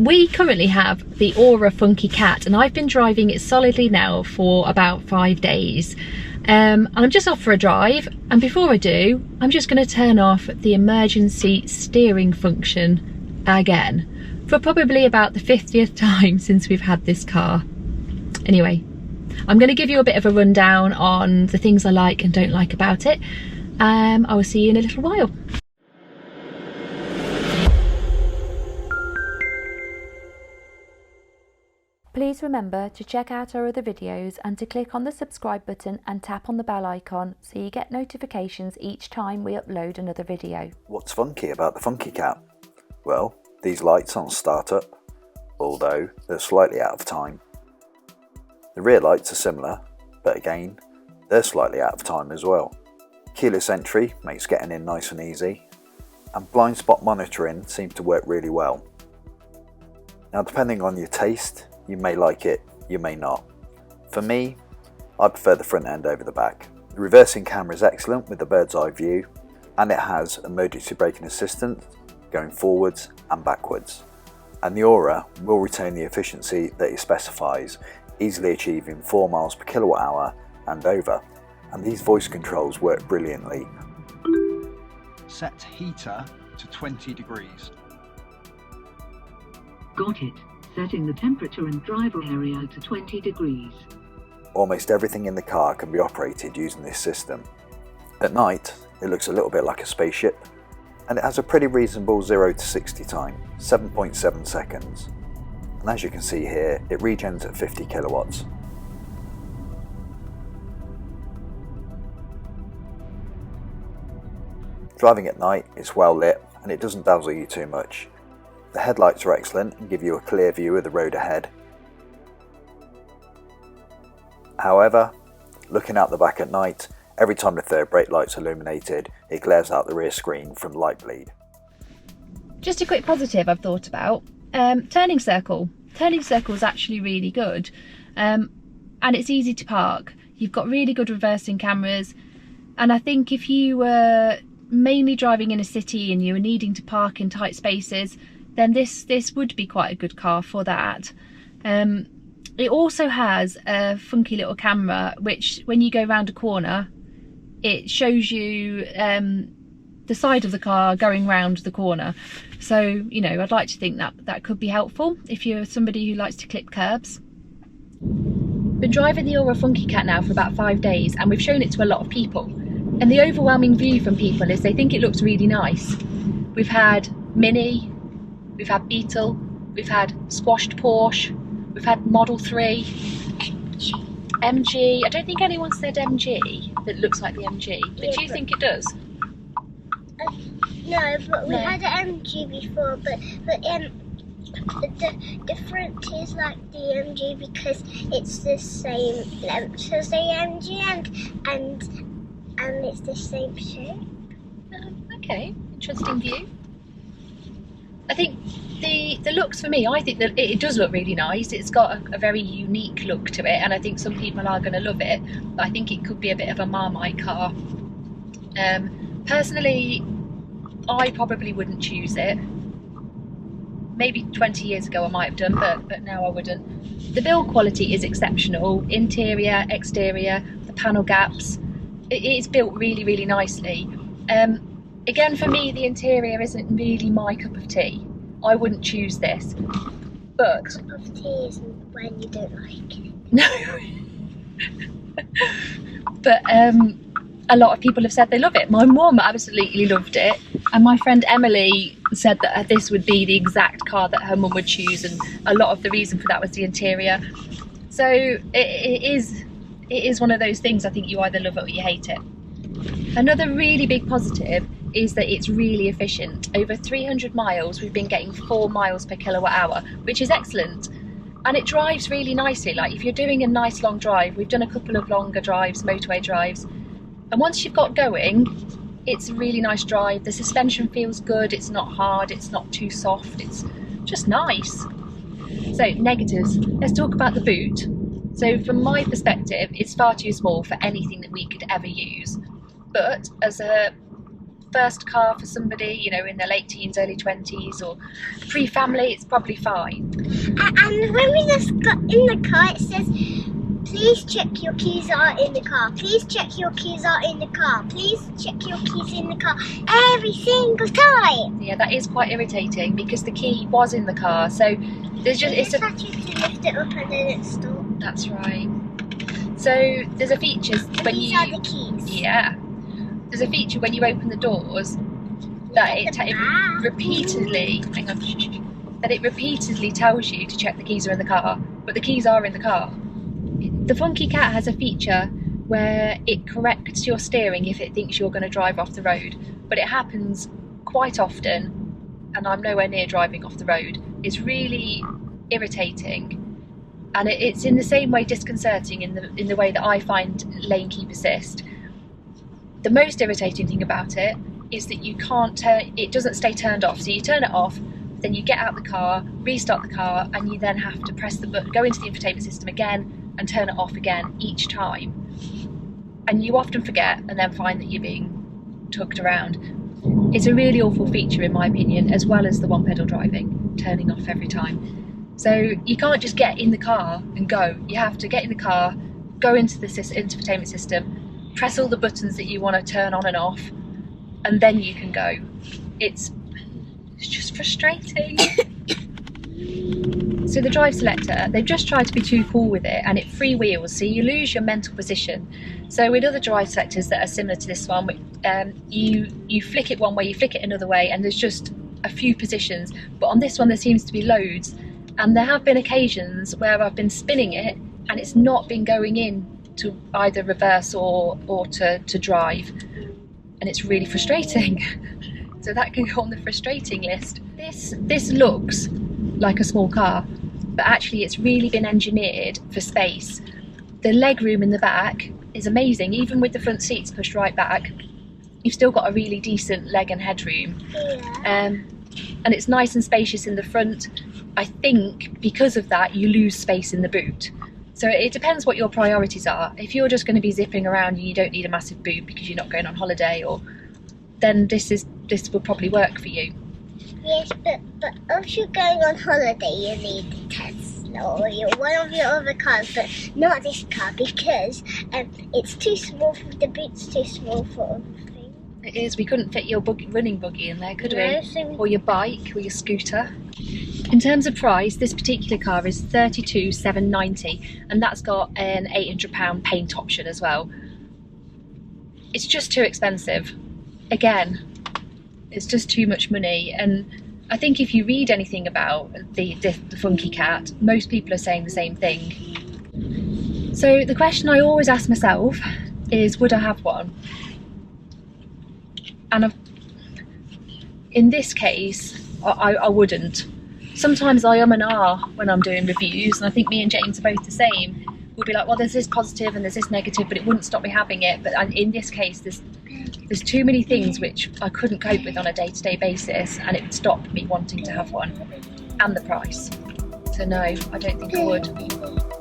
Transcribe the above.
We currently have the Ora Funky Cat, and I've been driving it solidly now for about 5 days. I'm just off for a drive, and before I do, I'm just going to turn off the emergency steering function again for probably about the 50th time since we've had this car. Anyway, I'm going to give you a bit of a rundown on the things I like and don't like about it. I will see you in a little while. Please remember to check out our other videos and to click on the subscribe button and tap on the bell icon so you get notifications each time we upload another video. What's funky about the Funky Cat? Well, these lights aren't startup, although they're slightly out of time. The rear lights are similar, but again, they're slightly out of time as well. Keyless entry makes getting in nice and easy, and blind spot monitoring seems to work really well. Now, depending on your taste, you may like it, you may not. For me, I prefer the front end over the back. The reversing camera is excellent with the bird's eye view, and it has emergency braking assistance going forwards and backwards. And the Ora will retain the efficiency that it specifies, easily achieving 4 miles per kilowatt hour and over. And these voice controls work brilliantly. Set heater to 20 degrees. Got it. Setting the temperature and driver area to 20 degrees. Almost everything in the car can be operated using this system. At night, it looks a little bit like a spaceship, and it has a pretty reasonable 0 to 60 time, 7.7 seconds. And as you can see here, it regens at 50 kilowatts. Driving at night, it's well lit and it doesn't dazzle you too much. The headlights are excellent and give you a clear view of the road ahead. However, looking out the back at night, every time the third brake light's illuminated, it glares out the rear screen from light bleed. Just a quick positive I've thought about. Turning circle. Turning circle is actually really good, and it's easy to park. You've got really good reversing cameras, and I think if you were mainly driving in a city and you were needing to park in tight spaces, then this would be quite a good car for that. It also has a funky little camera which, when you go around a corner, it shows you the side of the car going round the corner. So, you know, I'd like to think that that could be helpful if you're somebody who likes to clip curbs. Been driving the Ora Funky Cat now for about 5 days, and we've shown it to a lot of people, and the overwhelming view from people is they think it looks really nice. We've had Mini, we've had Beetle, we've had squashed Porsche, we've had Model 3, MG. I don't think anyone said MG that looks like the MG, but yeah, do you think it does? No, but we had an MG before, but the difference is like the MG because it's the same length as the MG and it's the same shape. Okay, interesting view. I think the looks for me, I think that it does look really nice. It's got a very unique look to it, and I think some people are going to love it, but I think it could be a bit of a Marmite car. Personally, I probably wouldn't choose it. Maybe 20 years ago I might have done, but now I wouldn't. The build quality is exceptional. Interior, exterior, the panel gaps. It is built really, really nicely. Again, for me, the interior isn't really my cup of tea. I wouldn't choose this. But cup of tea isn't when you don't like it. No. But a lot of people have said they love it. My mum absolutely loved it, and my friend Emily said that this would be the exact car that her mum would choose, and a lot of the reason for that was the interior. So it is one of those things, I think you either love it or you hate it. Another really big positive is that it's really efficient. Over 300 miles we've been getting 4 miles per kilowatt hour, which is excellent, and it drives really nicely. Like if you're doing a nice long drive, we've done a couple of longer drives, motorway drives, and once you've got going, it's a really nice drive. The suspension feels good, it's not hard, it's not too soft, it's just nice. So negatives, let's talk about the boot. So from my perspective, it's far too small for anything that we could ever use, but as a first car for somebody, you know, in their late teens, early 20s, or pre-family, it's probably fine. And when we just got in the car, it says, please check your keys are in the car. Please check your keys are in the car. Please check your keys in the car. Every single time. Yeah, that is quite irritating because the key was in the car. So there's just, It's actually to lift it up and then it stopped. That's right. So there's a feature when These you... are the keys. Yeah. There's a feature when you open the doors that it repeatedly... Hang on. That it repeatedly tells you to check the keys are in the car. But the keys are in the car. The Funky Cat has a feature where it corrects your steering if it thinks you're going to drive off the road. But it happens quite often, and I'm nowhere near driving off the road. It's really irritating, and it's in the same way disconcerting in the way that I find lane keep assist. The most irritating thing about it is that you can't turn, it doesn't stay turned off. So you turn it off, then you get out the car, restart the car, and you then have to press the button, go into the infotainment system again and turn it off again each time. And you often forget and then find that you're being tugged around. It's a really awful feature in my opinion, as well as the one pedal driving, turning off every time. So you can't just get in the car and go. You have to get in the car, go into the infotainment system, press all the buttons that you want to turn on and off, and then you can go. It's just frustrating. So the drive selector, they've just tried to be too cool with it, and it freewheels, so you lose your mental position. So with other drive selectors that are similar to this one, you flick it one way, you flick it another way, and there's just a few positions. But on this one there seems to be loads, and there have been occasions where I've been spinning it and it's not been going in to either reverse or to drive, and it's really frustrating. So that can go on the frustrating list. This looks like a small car, but actually it's really been engineered for space. The leg room in the back is amazing. Even with the front seats pushed right back, you've still got a really decent leg and headroom. Yeah. And it's nice and spacious in the front. I think because of that you lose space in the boot. So it depends what your priorities are. If you're just going to be zipping around and you don't need a massive boot because you're not going on holiday, or then this will probably work for you. Yes, but if you're going on holiday, you need the Tesla or one of your other cars, but not this car because it's too small for the boot's too small for other things. It is. We couldn't fit your running buggy in there, could No, we? so Or your bike or your scooter. In terms of price, this particular car is $32,790, and that's got an £800 paint option as well. It's just too expensive. Again, it's just too much money, and I think if you read anything about the Funky Cat, most people are saying the same thing. So the question I always ask myself is, would I have one? And in this case, I wouldn't. Sometimes I and ah when I'm doing reviews, and I think me and James are both the same. We'll be like, well, there's this positive and there's this negative, but it wouldn't stop me having it. But in this case, there's too many things which I couldn't cope with on a day-to-day basis, and it would stop me wanting to have one, and the price. So no, I don't think I would.